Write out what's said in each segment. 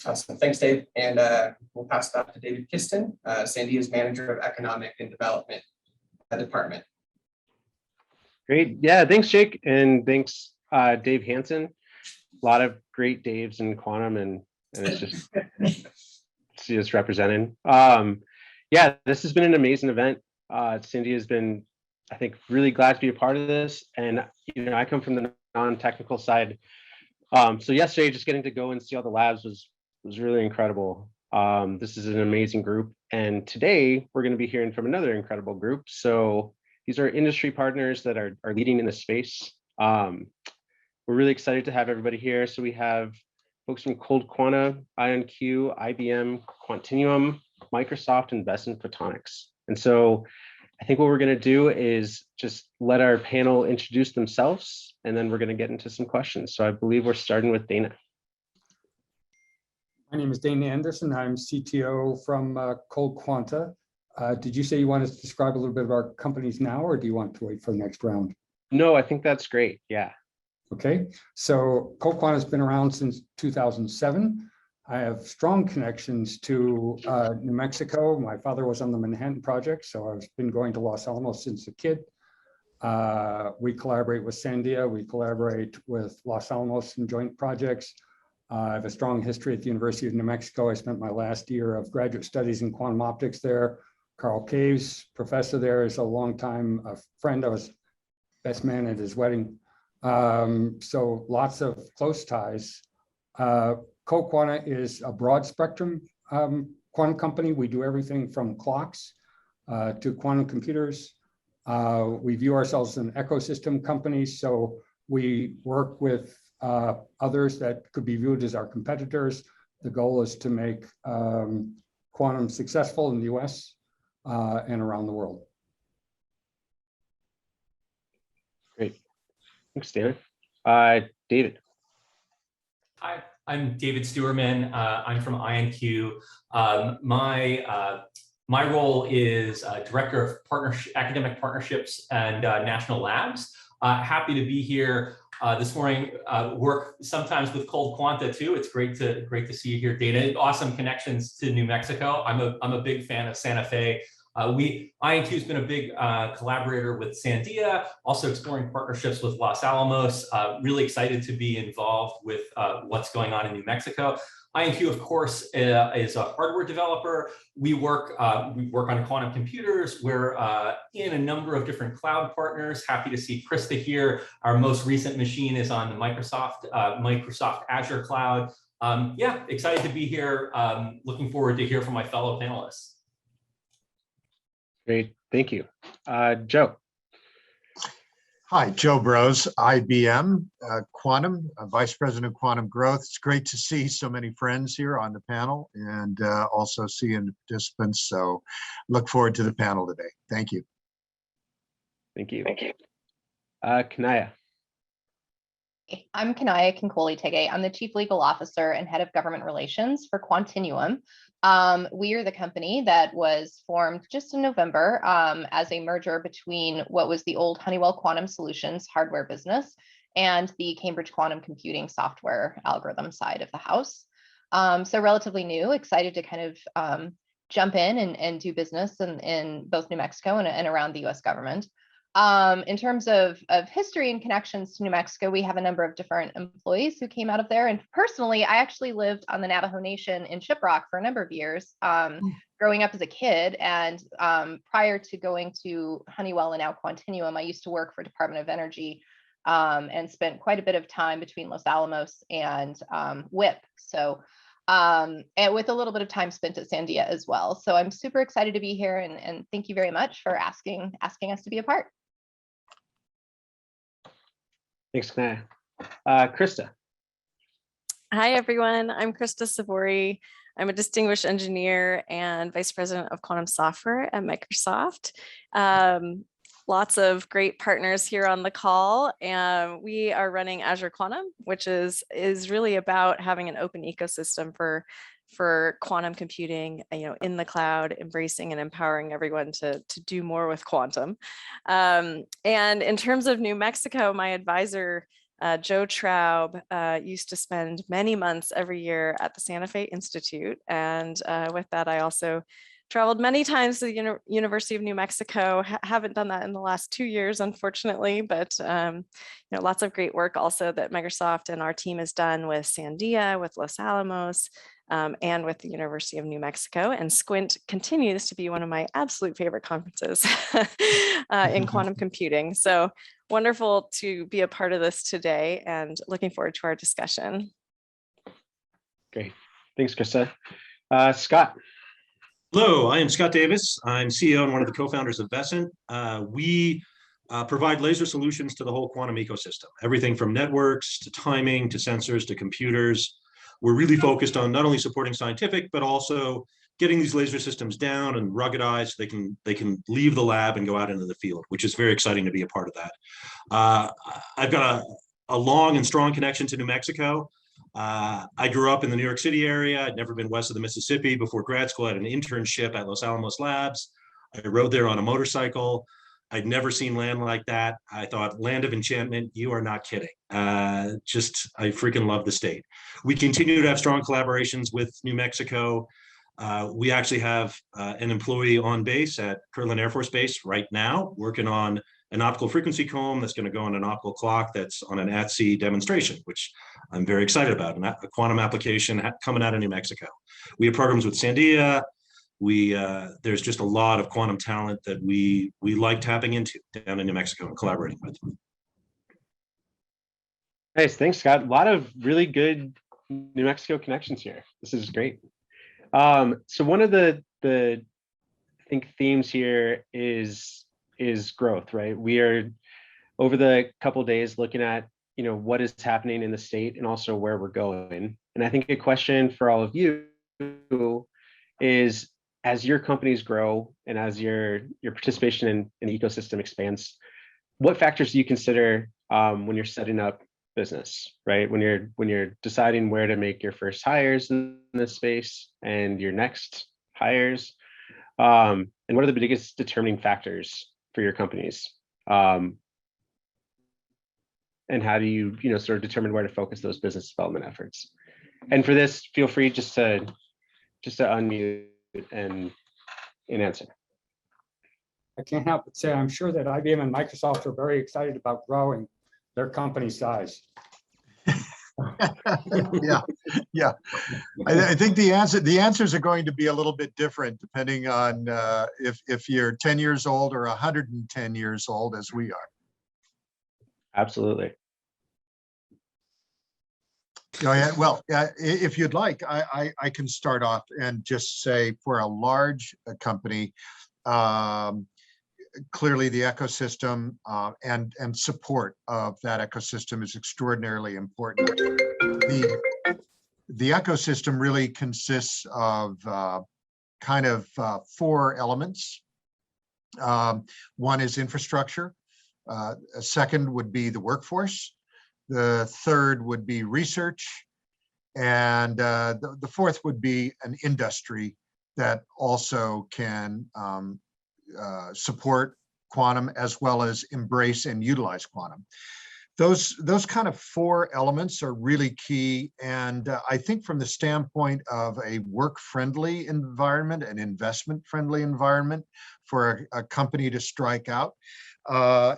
Awesome. Thanks, Dave. And we'll pass it off to David Kiston, Sandia's Manager of Economic and Development Department. Great. Yeah, thanks, Jake. And thanks, Dave Hansen. A lot of great Daves in quantum, and it's just represented. Yeah, this has been an amazing event. Cindy has been, I think, really glad to be a part of this. And, I come from the non-technical side. So yesterday, just getting to go and see all the labs was really incredible. This is an amazing group. And today we're going to be hearing from another incredible group. So these are industry partners that are leading in the space. We're really excited to have everybody here. So we have folks from Cold Quanta, IonQ, IBM, Quantinuum, Microsoft, and Vescent Photonics. And so I think what we're going to do is just let our panel introduce themselves, and then we're going to get into some questions. So I believe we're starting with Dana. My name is Dana Anderson. I'm CTO from Cold Quanta. Did you say you want to describe a little bit of our companies now, or do you want to wait for the next round? No, I think that's great. Yeah. Okay. So Cold Quanta has been around since 2007. I have strong connections to New Mexico. My father was on the Manhattan Project, so I've been going to Los Alamos since a kid. We collaborate with Sandia. We collaborate with Los Alamos in joint projects. I have a strong history at the University of New Mexico. I spent my last year of graduate studies in quantum optics there. Carl Caves, professor there, is a longtime friend. I was best man at his wedding. So lots of close ties. Cold Quanta is a broad spectrum quantum company. We do everything from clocks to quantum computers. We view ourselves as an ecosystem company, so we work with others that could be viewed as our competitors. The goal is to make quantum successful in the US and around the world. Great. Thanks, Dana. David. Hi, I'm David Stewerman. I'm from IonQ. My role is Director of Academic Partnerships and National Labs. Happy to be here this morning. Work sometimes with Cold Quanta too. It's great to see you here, Dana. Awesome connections to New Mexico. I'm a big fan of Santa Fe. IonQ has been a big collaborator with Sandia, also exploring partnerships with Los Alamos. Really excited to be involved with what's going on in New Mexico. IonQ, of course, is a hardware developer. We work on quantum computers. We're in a number of different cloud partners. Happy to see Krista here. Our most recent machine is on the Microsoft Azure cloud. Yeah, excited to be here. Looking forward to hear from my fellow panelists. Great, thank you. Joe. Hi, Joe Brose, IBM Quantum, Vice President of Quantum Growth. It's great to see so many friends here on the panel and also seeing the participants. So look forward to the panel today. Thank you. Thank you. Kanaya. I'm Kanaya Kinkoli-Tege. I'm the Chief Legal Officer and Head of Government Relations for Quantinuum. We are the company that was formed just in November as a merger between what was the old Honeywell Quantum Solutions hardware business and the Cambridge Quantum Computing software algorithm side of the house. So relatively new, excited to kind of jump in and do business in both New Mexico and around the US government. In terms of history and connections to New Mexico, we have a number of different employees who came out of there. And personally, I actually lived on the Navajo Nation in Shiprock for a number of years, growing up as a kid. And prior to going to Honeywell and now Quantinuum, I used to work for Department of Energy and spent quite a bit of time between Los Alamos and WIP. So, and with a little bit of time spent at Sandia as well. So I'm super excited to be here, and thank you very much for asking us to be a part. Thanks, Kanaya. Krista. Hi, everyone. I'm Krista Savori. I'm a distinguished engineer and vice president of quantum software at Microsoft. Lots of great partners here on the call. And we are running Azure Quantum, which is really about having an open ecosystem for quantum computing, in the cloud, embracing and empowering everyone to do more with quantum. And in terms of New Mexico, my advisor Joe Traub used to spend many months every year at the Santa Fe Institute. And with that, I also traveled many times to the University of New Mexico. Haven't done that in the last 2 years, unfortunately, but lots of great work also that Microsoft and our team has done with Sandia, with Los Alamos, and with the University of New Mexico. And Squint continues to be one of my absolute favorite conferences in quantum computing. So wonderful to be a part of this today and looking forward to our discussion. Great. Thanks, Krista. Scott. Hello, I am Scott Davis. I'm CEO and one of the co-founders of Vescent. We provide laser solutions to the whole quantum ecosystem, everything from networks to timing to sensors to computers. We're really focused on not only supporting scientific, but also getting these laser systems down and ruggedized so they can leave the lab and go out into the field, which is very exciting to be a part of that. I've got a long and strong connection to New Mexico. I grew up in the New York City area. I'd never been west of the Mississippi. Before grad school, I had an internship at Los Alamos Labs. I rode there on a motorcycle. I'd never seen land like that. I thought, land of enchantment, you are not kidding. I freaking love the state. We continue to have strong collaborations with New Mexico. We actually have an employee on base at Kirtland Air Force Base right now, working on an optical frequency comb that's going to go on an optical clock that's on an at-sea demonstration, which I'm very excited about, and a quantum application coming out of New Mexico. We have programs with Sandia. There's just a lot of quantum talent that we like tapping into down in New Mexico and collaborating with. Nice, thanks, Scott. A lot of really good New Mexico connections here. This is great. So one of the I think themes here is growth, right? We are over the couple of days looking at what is happening in the state and also where we're going. And I think a question for all of you is, as your companies grow and as your participation in the ecosystem expands, what factors do you consider when you're setting up business, right? When you're deciding where to make your first hires in this space and your next hires, and what are the biggest determining factors for your companies? And how do you sort of determine where to focus those business development efforts? And for this, feel free just to unmute and answer. I can't help but say I'm sure that IBM and Microsoft are very excited about growing their company size. Yeah. I think the answers are going to be a little bit different depending on if you're 10 years old or 110 years old, as we are. Absolutely. Well, if you'd like, I can start off and just say, for a large company, clearly the ecosystem and support of that ecosystem is extraordinarily important. The ecosystem really consists of kind of 4 elements. One is infrastructure. A second would be the workforce. The third would be research. And the fourth would be an industry that also can support quantum as well as embrace and utilize quantum. Those kind of 4 elements are really key. And I think from the standpoint of a work-friendly environment, an investment-friendly environment for a company to strike out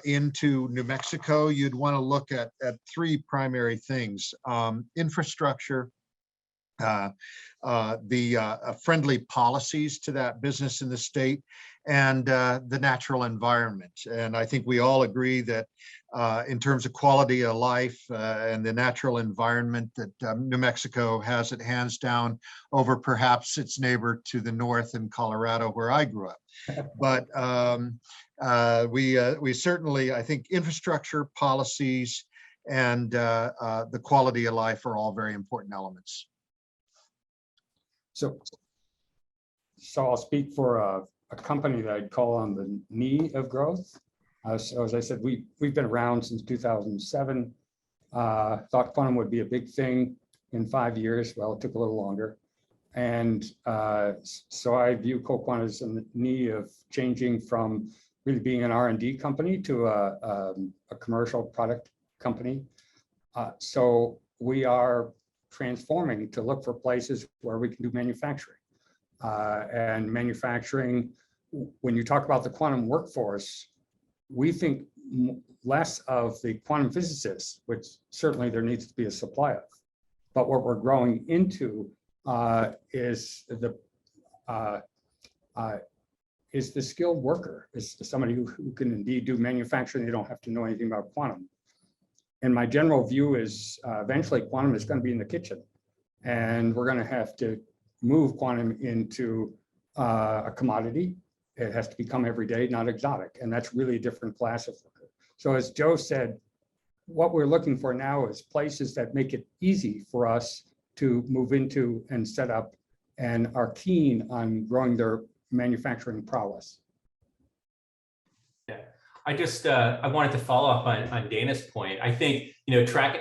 into New Mexico, you'd want to look at 3 primary things: infrastructure, the friendly policies to that business in the state, and the natural environment. And I think we all agree that in terms of quality of life and the natural environment, that New Mexico has it hands down over perhaps its neighbor to the north in Colorado, where I grew up. But we certainly, I think infrastructure, policies, and the quality of life are all very important elements. So I'll speak for a company that I'd call on the knee of growth. So as I said, we've been around since 2007. Thought quantum would be a big thing in 5 years. Well, it took a little longer. And so I view CoQuant as in the knee of changing from really being an R&D company to a commercial product company. So we are transforming to look for places where we can do manufacturing. And manufacturing, when you talk about the quantum workforce, we think less of the quantum physicists, which certainly there needs to be a supply of. But what we're growing into is the skilled worker, is somebody who can indeed do manufacturing. They don't have to know anything about quantum. And my general view is eventually quantum is going to be in the kitchen, and we're going to have to move quantum into a commodity. It has to become everyday, not exotic. And that's really a different class of worker. So as Joe said, what we're looking for now is places that make it easy for us to move into and set up and are keen on growing their manufacturing prowess. Yeah, I wanted to follow up on Dana's point. I think,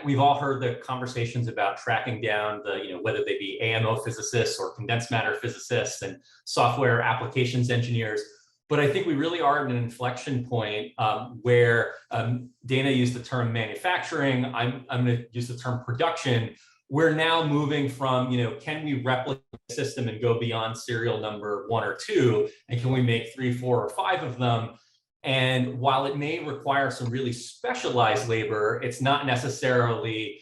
we've all heard the conversations about tracking down the, whether they be AMO physicists or condensed matter physicists and software applications engineers. But I think we really are at an inflection point where Dana used the term manufacturing. I'm going to use the term production. We're now moving from, can we replicate the system and go beyond serial number 1 or 2? And can we make 3, 4, or 5 of them? And while it may require some really specialized labor, it's not necessarily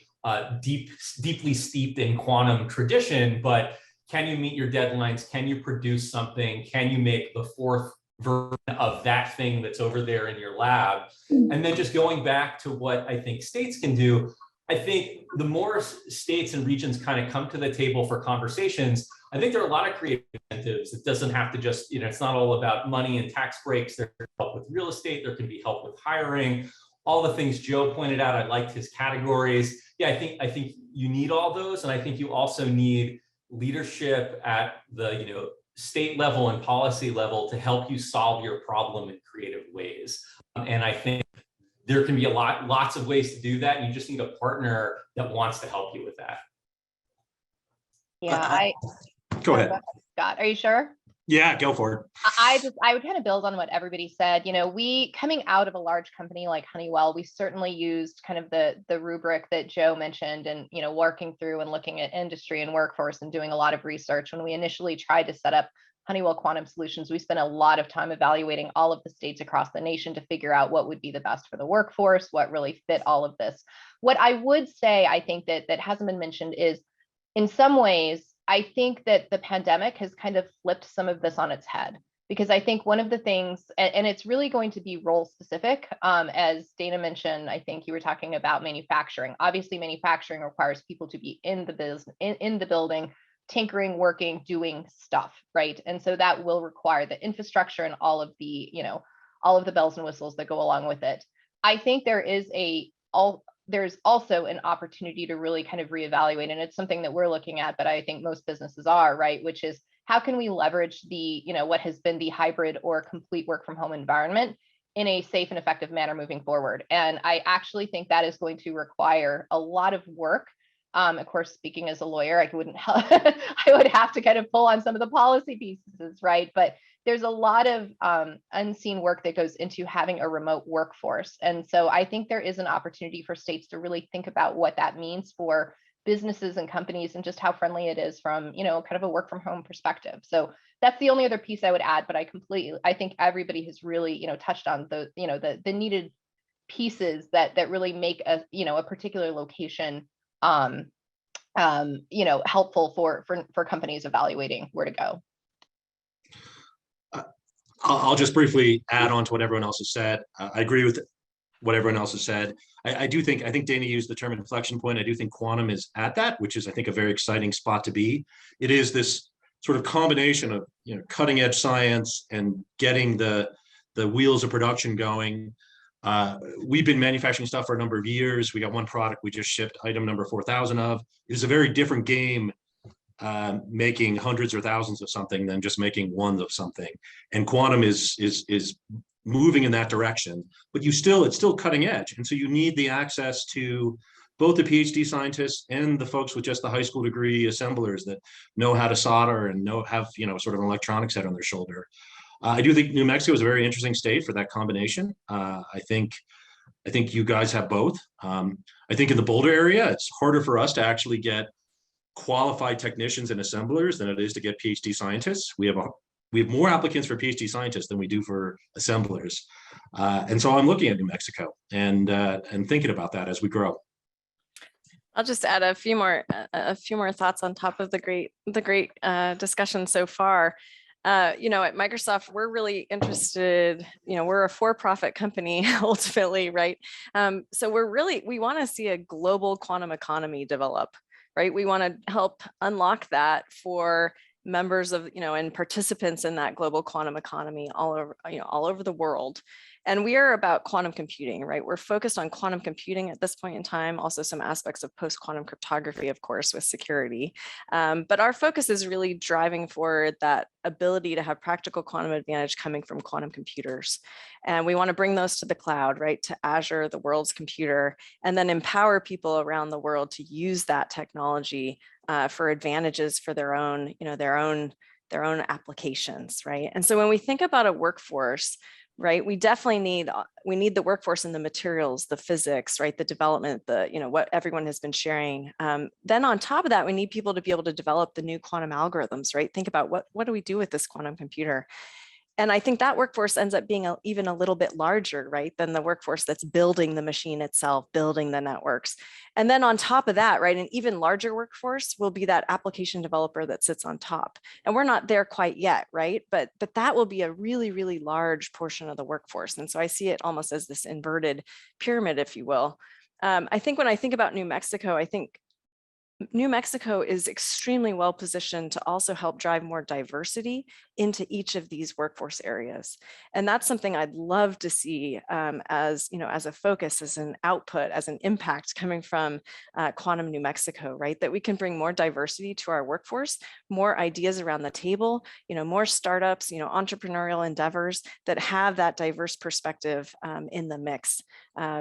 deeply steeped in quantum tradition, but can you meet your deadlines? Can you produce something? Can you make the 4th version of that thing that's over there in your lab? And then just going back to what I think states can do, I think the more states and regions kind of come to the table for conversations, I think there are a lot of creative incentives. It doesn't have to just, it's not all about money and tax breaks. There can be help with real estate. There can be help with hiring. All the things Joe pointed out, I liked his categories. Yeah, I think you need all those. And I think you also need leadership at the, state level and policy level to help you solve your problem in creative ways. And I think there can be lots of ways to do that. And you just need a partner that wants to help you with that. Yeah, Go ahead. Scott, are you sure? Yeah, go for it. I would kind of build on what everybody said. We coming out of a large company like Honeywell, we certainly used kind of the rubric that Joe mentioned and, working through and looking at industry and workforce and doing a lot of research. When we initially tried to set up Honeywell Quantum Solutions, we spent a lot of time evaluating all of the states across the nation to figure out what would be the best for the workforce, what really fit all of this. What I would say, I think that hasn't been mentioned is, in some ways, I think that the pandemic has kind of flipped some of this on its head, because I think one of the things, and it's really going to be role specific, as Dana mentioned, I think you were talking about manufacturing. Obviously, manufacturing requires people to be in the business, in the building, tinkering, working, doing stuff, right? And so that will require the infrastructure and all of the, all of the bells and whistles that go along with it. I think there's also an opportunity to really kind of reevaluate, and it's something that we're looking at, but I think most businesses are, right? Which is, how can we leverage the, what has been the hybrid or complete work from home environment in a safe and effective manner moving forward? And I actually think that is going to require a lot of work. Of course, speaking as a lawyer, I would have to kind of pull on some of the policy pieces, right? But there's a lot of unseen work that goes into having a remote workforce. And so I think there is an opportunity for states to really think about what that means for businesses and companies and just how friendly it is from, kind of a work from home perspective. So that's the only other piece I would add, but I think everybody has really, touched on the needed pieces that really make a particular location helpful for companies evaluating where to go. I'll just briefly add on to what everyone else has said. I agree with what everyone else has said. I think Dana used the term inflection point. I do think quantum is at that, which is, I think, a very exciting spot to be. It is this sort of combination of, cutting edge science and getting the wheels of production going. We've been manufacturing stuff for a number of years. We got one product we just shipped item number 4,000 of. It is a very different game making hundreds or thousands of something than just making one of something. And quantum is moving in that direction, but it's still cutting edge. And so you need the access to both the PhD scientists and the folks with just the high school degree assemblers that know how to solder and have sort of an electronics head on their shoulder. I do think New Mexico is a very interesting state for that combination. I think I think you guys have both. I think in the Boulder area, it's harder for us to actually get qualified technicians and assemblers than it is to get PhD scientists. We have more applicants for PhD scientists than we do for assemblers. And so I'm looking at New Mexico and thinking about that as we grow. I'll just add a few more thoughts on top of the great discussion so far. At Microsoft, we're really interested, we're a for-profit company ultimately, right? So we want to see a global quantum economy develop, right? We want to help unlock that for members of, and participants in that global quantum economy all over the world. And we are about quantum computing, right? We're focused on quantum computing at this point in time, also some aspects of post-quantum cryptography, of course, with security. But our focus is really driving forward that ability to have practical quantum advantage coming from quantum computers. And we want to bring those to the cloud, right? To Azure, the world's computer, and then empower people around the world to use that technology for advantages for their own applications, right? And so when we think about a workforce, right, we definitely need the workforce and the materials, the physics, right, the development, what everyone has been sharing. Then on top of that, we need people to be able to develop the new quantum algorithms, right? Think about what do we do with this quantum computer? And I think that workforce ends up being even a little bit larger, right, than the workforce that's building the machine itself, building the networks. And then on top of that, right, an even larger workforce will be that application developer that sits on top. And we're not there quite yet, right? But that will be a really, really large portion of the workforce. And so I see it almost as this inverted pyramid, if you will. I think when I think about New Mexico, I think New Mexico is extremely well positioned to also help drive more diversity into each of these workforce areas. And that's something I'd love to see as a focus, as an output, as an impact coming from Quantum New Mexico, right? That we can bring more diversity to our workforce, more ideas around the table, more startups, entrepreneurial endeavors that have that diverse perspective in the mix.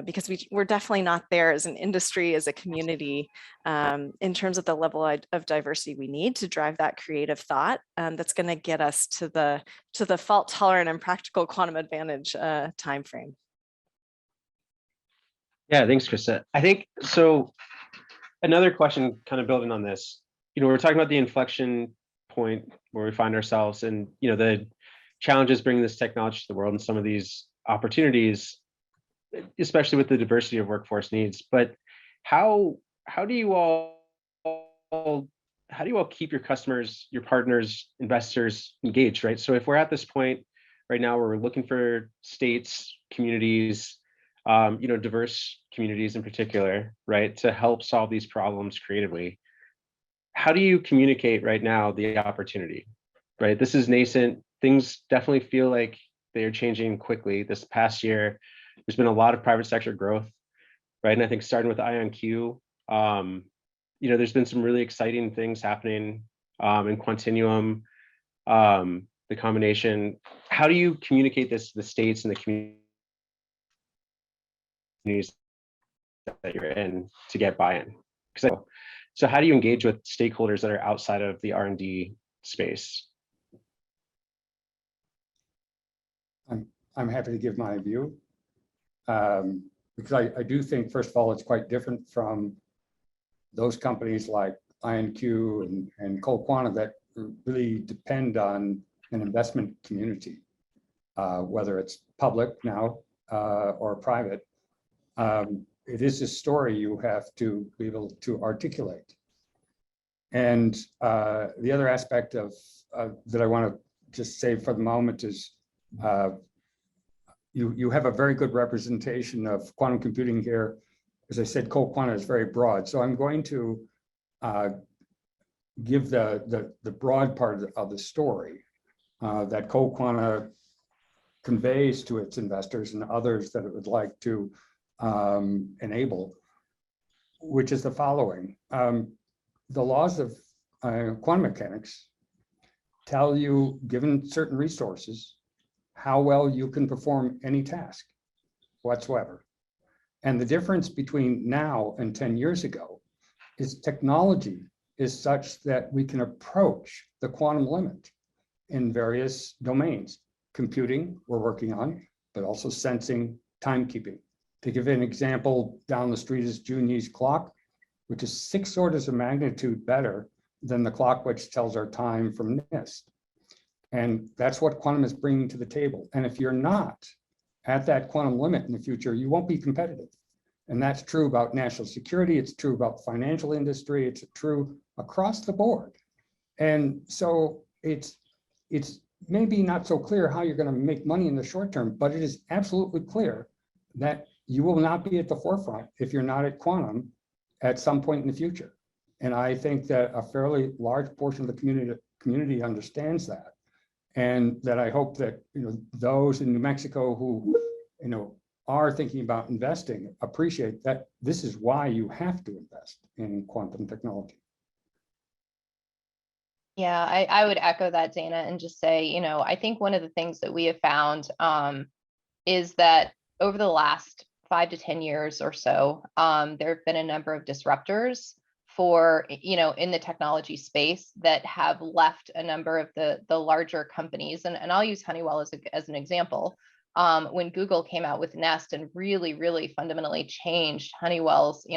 Because we're definitely not there as an industry, as a community, in terms of the level of diversity we need to drive that creative thought that's going to get us to the fault tolerant and practical quantum advantage timeframe. Yeah, thanks, Krista. I think so. Another question, kind of building on this, we're talking about the inflection point where we find ourselves, and the challenges bringing this technology to the world, and some of these opportunities, especially with the diversity of workforce needs. But how do you all keep your customers, your partners, investors engaged, right? So if we're at this point right now where we're looking for states, communities, diverse communities in particular, right, to help solve these problems creatively, how do you communicate right now the opportunity, right? This is nascent. Things definitely feel like they are changing quickly. This past year, there's been a lot of private sector growth, right? And I think starting with IonQ, there's been some really exciting things happening in Quantinuum, the combination. How do you communicate this to the states and the communities that you're in to get buy-in? So how do you engage with stakeholders that are outside of the R&D space? I'm happy to give my view, because I do think, first of all, it's quite different from those companies like IonQ and Cold Quantum that really depend on an investment community, whether it's public now or private. It is a story you have to be able to articulate. And the other aspect of that I want to just say for the moment is you have a very good representation of quantum computing here. As I said, Cold Quantum is very broad. So I'm going to give the broad part of the story that Cold Quantum conveys to its investors and others that it would like to enable, which is the following. The laws of quantum mechanics tell you, given certain resources, how well you can perform any task whatsoever. And the difference between now and 10 years ago is technology is such that we can approach the quantum limit in various domains. Computing, we're working on, but also sensing, timekeeping. To give an example, down the street is Juni's clock, which is 6 orders of magnitude better than the clock which tells our time from NIST. And that's what quantum is bringing to the table. And if you're not at that quantum limit in the future, you won't be competitive. And that's true about national security. It's true about the financial industry. It's true across the board. And so it's maybe not so clear how you're going to make money in the short term, but it is absolutely clear that you will not be at the forefront if you're not at quantum at some point in the future. And I think that a fairly large portion of the community understands that. And that I hope that, those in New Mexico who, are thinking about investing appreciate that this is why you have to invest in quantum technology. Yeah, I would echo that, Dana, and just say, I think one of the things that we have found is that over the last 5 to 10 years or so, there have been a number of disruptors for, in the technology space that have left a number of the larger companies. And I'll use Honeywell as an example. When Google came out with Nest and really, really fundamentally changed Honeywell's,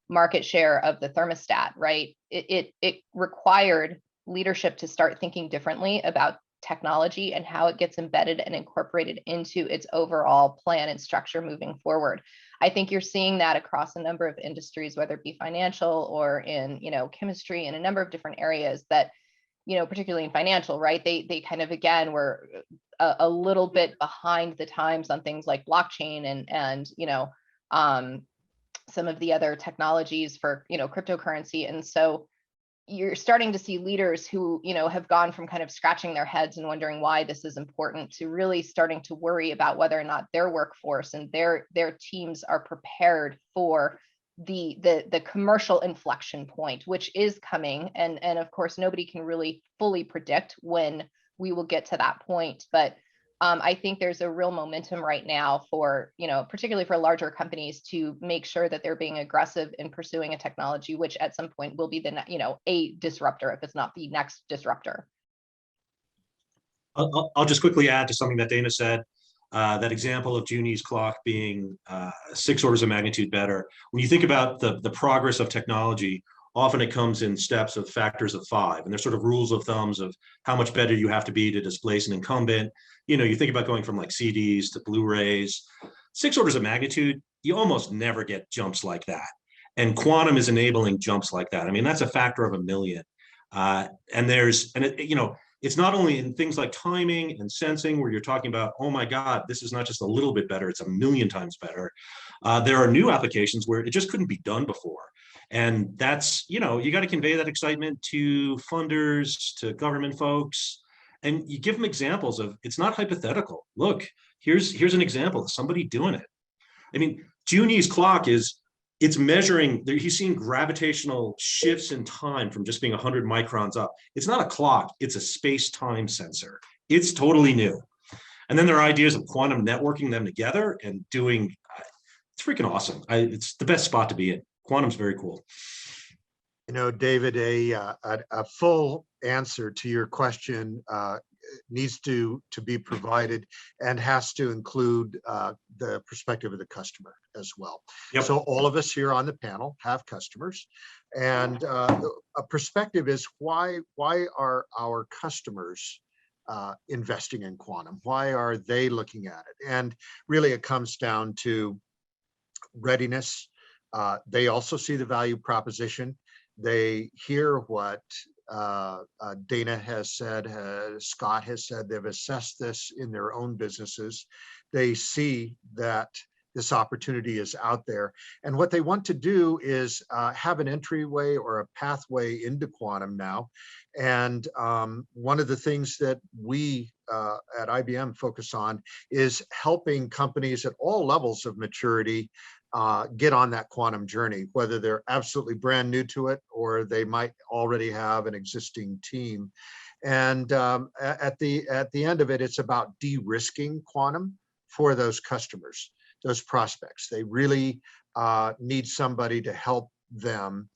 market share of the thermostat, right? It required leadership to start thinking differently about technology and how it gets embedded and incorporated into its overall plan and structure moving forward. I think you're seeing that across a number of industries, whether it be financial or in, chemistry and a number of different areas that, particularly in financial, right? They kind of, again, were a little bit behind the times on things like blockchain and some of the other technologies for, cryptocurrency. And so you're starting to see leaders who, have gone from kind of scratching their heads and wondering why this is important to really starting to worry about whether or not their workforce and their teams are prepared for the commercial inflection point, which is coming. And of course, nobody can really fully predict when we will get to that point. But I think there's a real momentum right now for, particularly for larger companies to make sure that they're being aggressive in pursuing a technology, which at some point will be a disruptor, if it's not the next disruptor. I'll just quickly add to something that Dana said. That example of Juni's clock being 6 orders of magnitude better. When you think about the progress of technology, often it comes in steps of factors of 5, and there's sort of rules of thumbs of how much better you have to be to displace an incumbent. You think about going from like CDs to Blu-rays, 6 orders of magnitude, you almost never get jumps like that. And quantum is enabling jumps like that. I mean, that's a factor of 1 million. It's not only in things like timing and sensing where you're talking about, oh my God, this is not just a little bit better, it's 1 million times better. There are new applications where it just couldn't be done before. And that's, you got to convey that excitement to funders, to government folks, and you give them examples of, it's not hypothetical. Look, here's an example of somebody doing it. I mean, Juni's clock it's measuring, he's seeing gravitational shifts in time from just being 100 microns up. It's not a clock, it's a space-time sensor. It's totally new. And then there are ideas of quantum networking them together and doing, it's freaking awesome. It's the best spot to be in. Quantum's very cool. David, a full answer to your question needs to be provided and has to include the perspective of the customer as well. Yep. So all of us here on the panel have customers, and a perspective is why are our customers investing in quantum? Why are they looking at it? And really it comes down to readiness. They also see the value proposition. They hear what Dana has said, Scott has said. They've assessed this in their own businesses. They see that this opportunity is out there. And what they want to do is have an entryway or a pathway into quantum now. And one of the things that we at IBM focus on is helping companies at all levels of maturity get on that quantum journey, whether they're absolutely brand new to it or they might already have an existing team. And at the end of it, it's about de-risking quantum for those customers, those prospects. They really need somebody to help them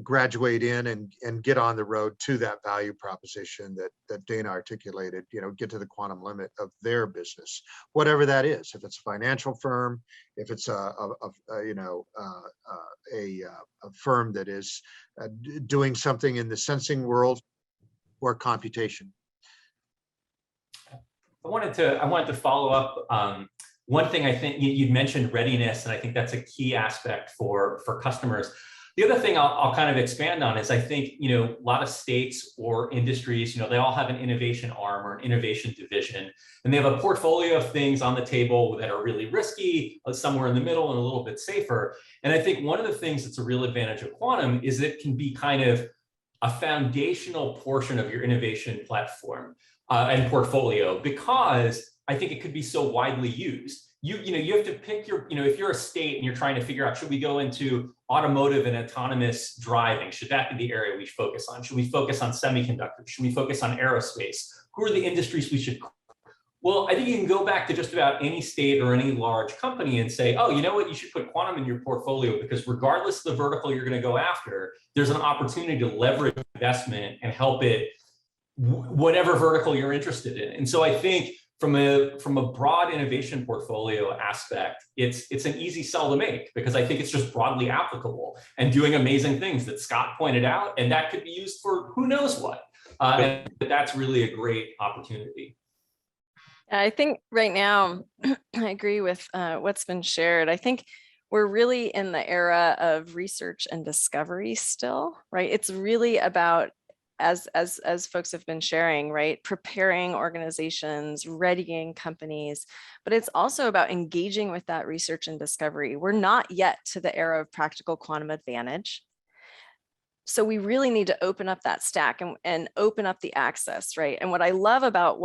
graduate in and get on the road to that value proposition that Dana articulated, get to the quantum limit of their business, whatever that is. If it's a financial firm, if it's a firm that is doing something in the sensing world or computation. I wanted to follow up. One thing, I think you'd mentioned readiness, and I think that's a key aspect for customers. The other thing I'll kind of expand on is I think, a lot of states or industries, they all have an innovation arm or an innovation division, and they have a portfolio of things on the table that are really risky, somewhere in the middle, and a little bit safer. And I think one of the things that's a real advantage of quantum is it can be kind of a foundational portion of your innovation platform and portfolio, because I think it could be so widely used. You have to pick your, if you're a state and you're trying to figure out, should we go into automotive and autonomous driving? Should that be the area we focus on? Should we focus on semiconductors? Should we focus on aerospace? Who are the industries we should? Well, I think you can go back to just about any state or any large company and say, oh, you know what, you should put quantum in your portfolio, because regardless of the vertical you're going to go after, there's an opportunity to leverage investment and help it whatever vertical you're interested in. And so I think from a broad innovation portfolio aspect, it's an easy sell to make, because I think it's just broadly applicable and doing amazing things that Scott pointed out, and that could be used for who knows what. And that's really a great opportunity. I think right now, I agree with what's been shared. I think we're really in the era of research and discovery still, right? It's really about, as folks have been sharing, right, preparing organizations, readying companies, but it's also about engaging with that research and discovery. We're not yet to the era of practical quantum advantage. So we really need to open up that stack and open up the access, right? And what I love about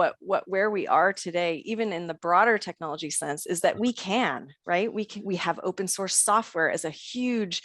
where we are today, even in the broader technology sense, is that we can, right? We have open source software as a huge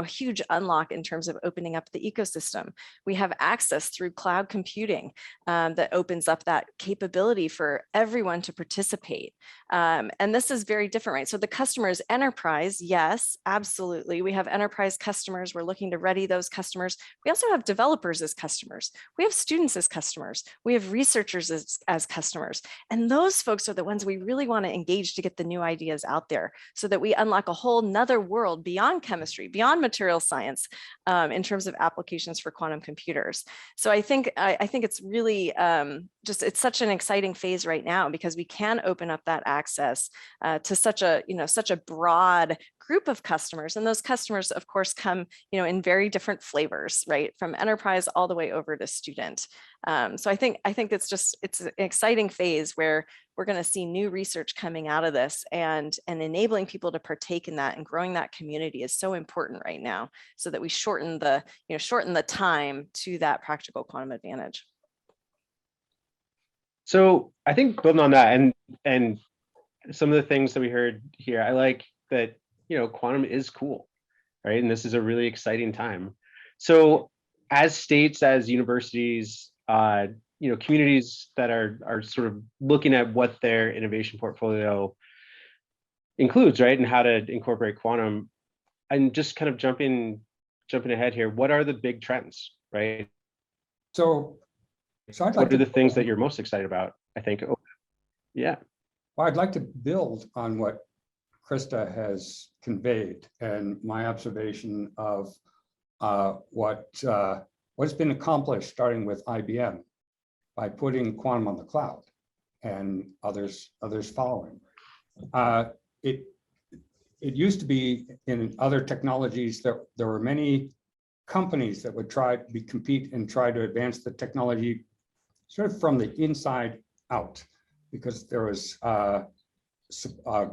huge unlock in terms of opening up the ecosystem. We have access through cloud computing that opens up that capability for everyone to participate. And this is very different, right? So the customer is enterprise. Yes, absolutely. We have enterprise customers. We're looking to ready those customers. We also have developers as customers. We have students as customers. We have researchers as customers. And those folks are the ones we really want to engage to get the new ideas out there, so that we unlock a whole nother world beyond chemistry, beyond material science, in terms of applications for quantum computers. So I think it's really it's such an exciting phase right now, because we can open up that access to such a broad group of customers. And those customers, of course, come in very different flavors, right, from enterprise all the way over to student. So I think it's an exciting phase where we're going to see new research coming out of this, and enabling people to partake in that and growing that community is so important right now, so that we shorten the time to that practical quantum advantage. So I think building on that and some of the things that we heard here, I like that, quantum is cool, right? And this is a really exciting time. So as states, as universities, communities that are sort of looking at what their innovation portfolio includes, right, and how to incorporate quantum, and just kind of jumping ahead here, what are the big trends, right? So I'd like what are the things that you're most excited about, I think? Yeah. Well, I'd like to build on what Krista has conveyed and my observation of what's been accomplished, starting with IBM, by putting quantum on the cloud, and others following. It used to be in other technologies that there were many companies that would try to compete and try to advance the technology sort of from the inside out, because there was a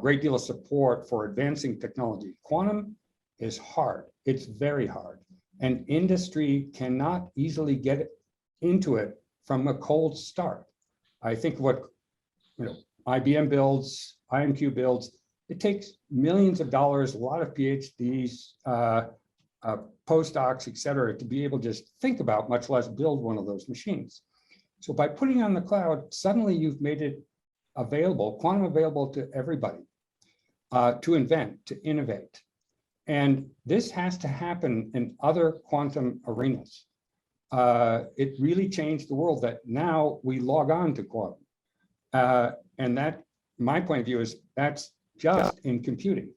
great deal of support for advancing technology. Quantum is hard. It's very hard. And industry cannot easily get into it from a cold start. I think what IBM builds, IMQ builds, it takes millions of dollars, a lot of PhDs, postdocs, et cetera, to be able to just think about, much less build one of those machines. So by putting on the cloud, suddenly you've made it available, quantum available to everybody, to invent, to innovate. And this has to happen in other quantum arenas. It really changed the world that now we log on to quantum. And that, my point of view is that's just in computing.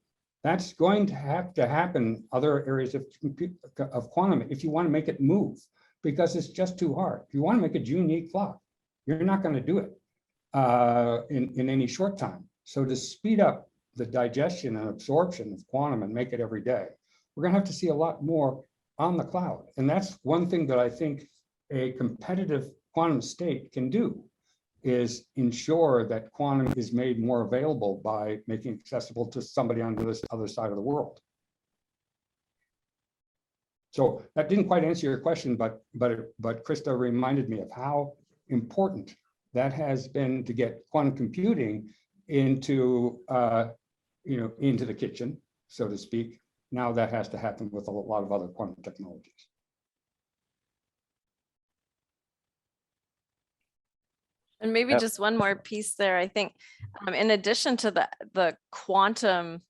That's going to have to happen other areas of quantum if you want to make it move, because it's just too hard. If you want to make a unique clock, you're not going to do it in any short time. So to speed up the digestion and absorption of quantum and make it every day, we're going to have to see a lot more on the cloud. And that's one thing that I think a competitive quantum state can do, is ensure that quantum is made more available by making it accessible to somebody on this other side of the world. So that didn't quite answer your question, but Krista reminded me of how important that has been to get quantum computing into into the kitchen, so to speak. Now that has to happen with a lot of other quantum technologies. And maybe Yep. just one more piece there. I think in addition to the quantum,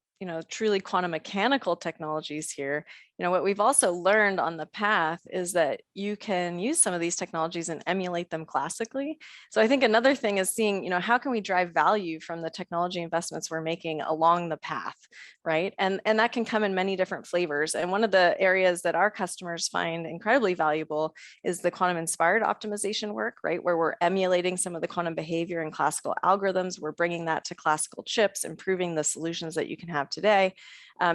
truly quantum mechanical technologies here, what we've also learned on the path is that you can use some of these technologies and emulate them classically. So I think another thing is seeing, how can we drive value from the technology investments we're making along the path, right? And that can come in many different flavors. And one of the areas that our customers find incredibly valuable is the quantum inspired optimization work, right? Where we're emulating some of the quantum behavior and classical algorithms. We're bringing that to classical chips, improving the solutions that you can have today.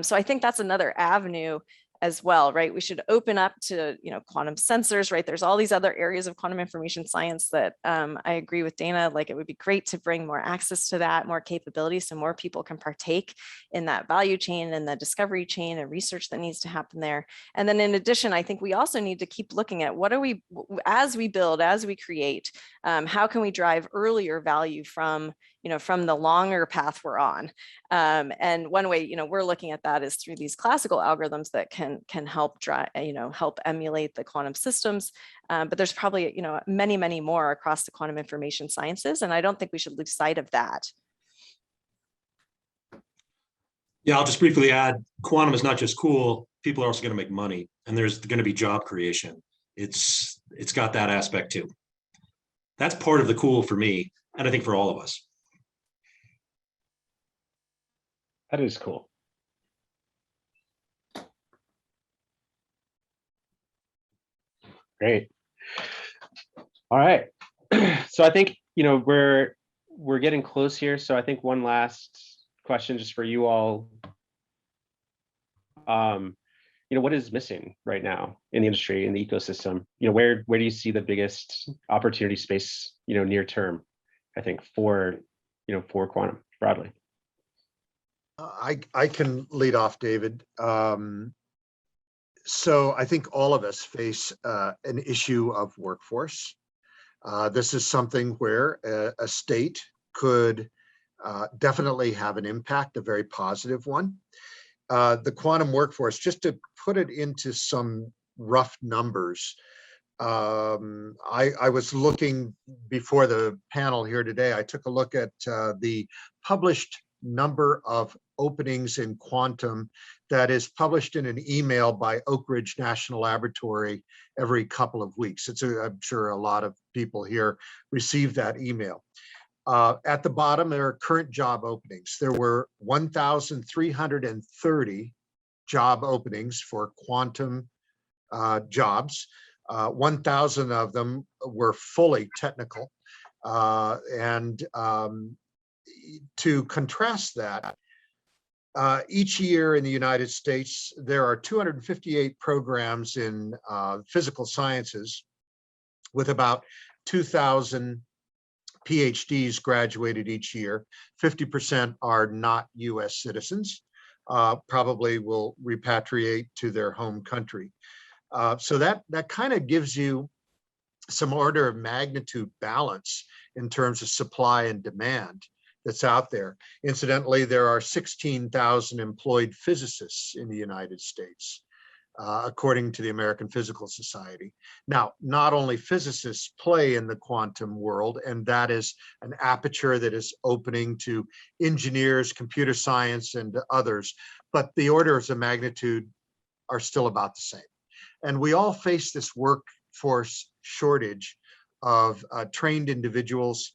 So I think that's another avenue as well, right? We should open up to, quantum sensors, right? There's all these other areas of quantum information science that I agree with Dana, like it would be great to bring more access to that, more capabilities, so more people can partake in that value chain and the discovery chain and research that needs to happen there. And then in addition, I think we also need to keep looking at what are we, as we build, as we create, how can we drive earlier value from the longer path we're on. And one way, we're looking at that is through these classical algorithms that can help drive, help emulate the quantum systems. But there's probably, many, many more across the quantum information sciences. And I don't think we should lose sight of that. Yeah, I'll just briefly add, quantum is not just cool, people are also going to make money, and there's going to be job creation. It's got that aspect too. That's part of the cool for me, and I think for all of us. That is cool. Great. All right. So I think, we're getting close here. So I think one last question just for you all. What is missing right now in the industry, in the ecosystem? Where do you see the biggest opportunity space, near term, I think, for quantum broadly? I can lead off, David. So I think all of us face an issue of workforce. This is something where a state could definitely have an impact, a very positive one. The quantum workforce, just to put it into some rough numbers, I was looking before the panel here today, I took a look at the published number of openings in quantum that is published in an email by Oak Ridge National Laboratory every couple of weeks. I'm sure a lot of people here receive that email. At the bottom, there are current job openings. There were 1,330 job openings for quantum jobs. 1,000 of them were fully technical. To contrast that, each year in the United States, there are 258 programs in physical sciences with about 2,000 PhDs graduated each year. 50% are not US citizens, probably will repatriate to their home country. So that kind of gives you some order of magnitude balance in terms of supply and demand that's out there. Incidentally, there are 16,000 employed physicists in the United States. according to the American Physical Society. Now, not only physicists play in the quantum world, and that is an aperture that is opening to engineers, computer science, and others, but the orders of magnitude are still about the same. And we all face this workforce shortage of trained individuals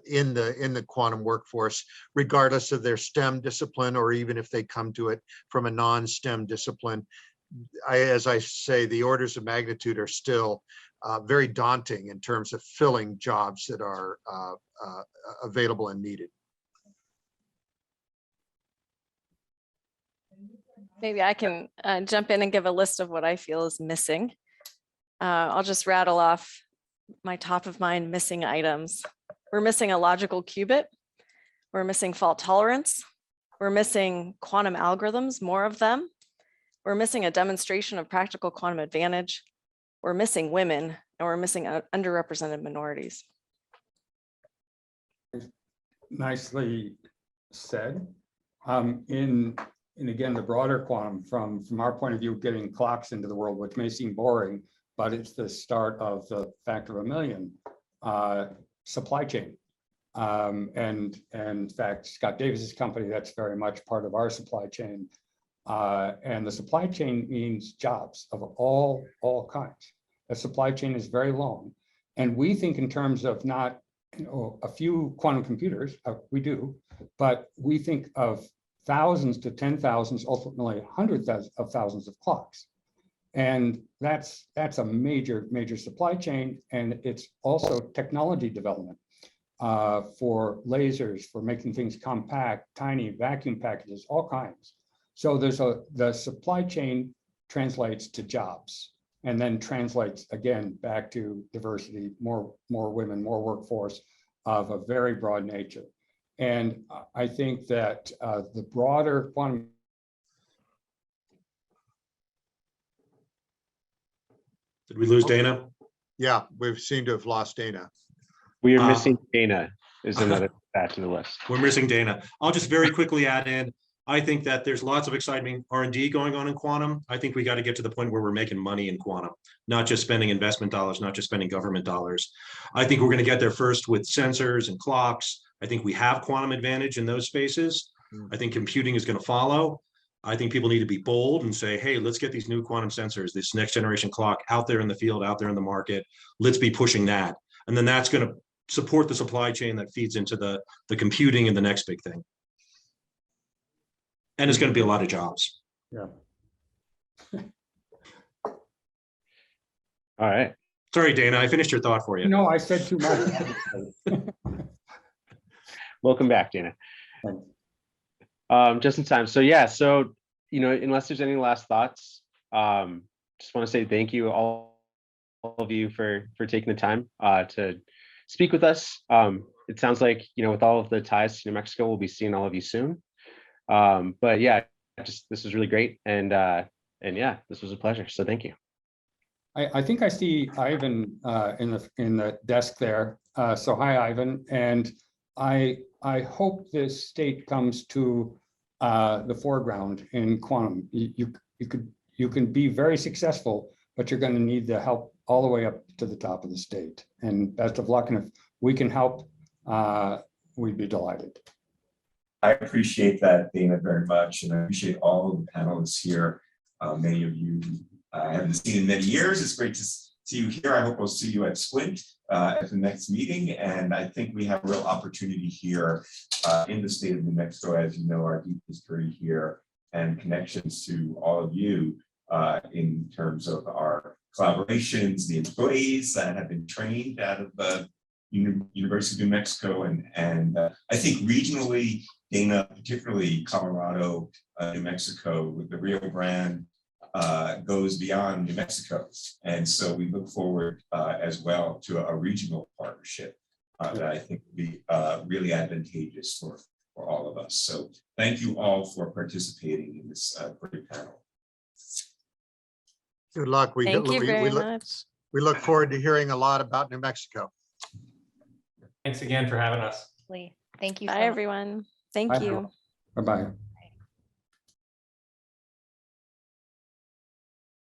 in the quantum workforce, regardless of their STEM discipline, or even if they come to it from a non-STEM discipline. As I say, the orders of magnitude are still very daunting in terms of filling jobs that are available and needed. Maybe I can jump in and give a list of what I feel is missing. I'll just rattle off my top of mind missing items. We're missing a logical qubit. We're missing fault tolerance. We're missing quantum algorithms, more of them. We're missing a demonstration of practical quantum advantage. We're missing women, and we're missing underrepresented minorities. Nicely said. And again, the broader quantum, from our point of view, getting clocks into the world, which may seem boring, but it's the start of the factor of a million supply chain. And in fact, Scott Davis's company, that's very much part of our supply chain. And the supply chain means jobs of all kinds. The supply chain is very long. And we think in terms of not a few quantum computers, we do, but we think of thousands to 10,000s, ultimately hundreds of thousands of clocks. And that's a major supply chain. And it's also technology development for lasers, for making things compact, tiny vacuum packages, all kinds. So the supply chain translates to jobs, and then translates again back to diversity, more women, more workforce of a very broad nature. And I think that the broader quantum. Did we lose Dana? Yeah, we seem to have lost Dana. We are missing Dana is another add to the list. We're missing Dana. I'll just very quickly add in, I think that there's lots of exciting R&D going on in quantum. I think we got to get to the point where we're making money in quantum, not just spending investment dollars, not just spending government dollars. I think we're going to get there first with sensors and clocks. I think we have quantum advantage in those spaces. I think computing is going to follow. I think people need to be bold and say, hey, let's get these new quantum sensors, this next generation clock out there in the field, out there in the market. Let's be pushing that. And then that's going to support the supply chain that feeds into the computing and the next big thing. And it's going to be a lot of jobs. Yeah. All right. Sorry, Dana, I finished your thought for you. No, I said too much. Welcome back, Dana. Thanks. Just in time. So yeah, unless there's any last thoughts, just want to say thank you all of you for taking the time to speak with us. It sounds like, with all of the ties to New Mexico, we'll be seeing all of you soon. But yeah, this was really great. And yeah, this was a pleasure. So thank you. I think I see Ivan in the desk there. So hi, Ivan. And I hope this state comes to the foreground in quantum. You can be very successful, but you're going to need the help all the way up to the top of the state. And best of luck. And if we can help, we'd be delighted. I appreciate that, Dana, very much, and I appreciate all of the panelists here. Many of you I haven't seen in many years. It's great to see you here. I hope I'll see you at Squint at the next meeting. And I think we have a real opportunity here in the state of New Mexico, as you know, our deep history here and connections to all of you in terms of our collaborations, the employees that have been trained out of the University of New Mexico, and I think regionally, Dana, particularly Colorado, New Mexico, with the Rio Grande goes beyond New Mexico. And so we look forward as well to a regional partnership that I think will be really advantageous for all of us. So thank you all for participating in this great panel. Good luck. Thank you very much. We look forward to hearing a lot about New Mexico. Thanks again for having us. Thank you. Bye, everyone. Thank you. Bye-bye.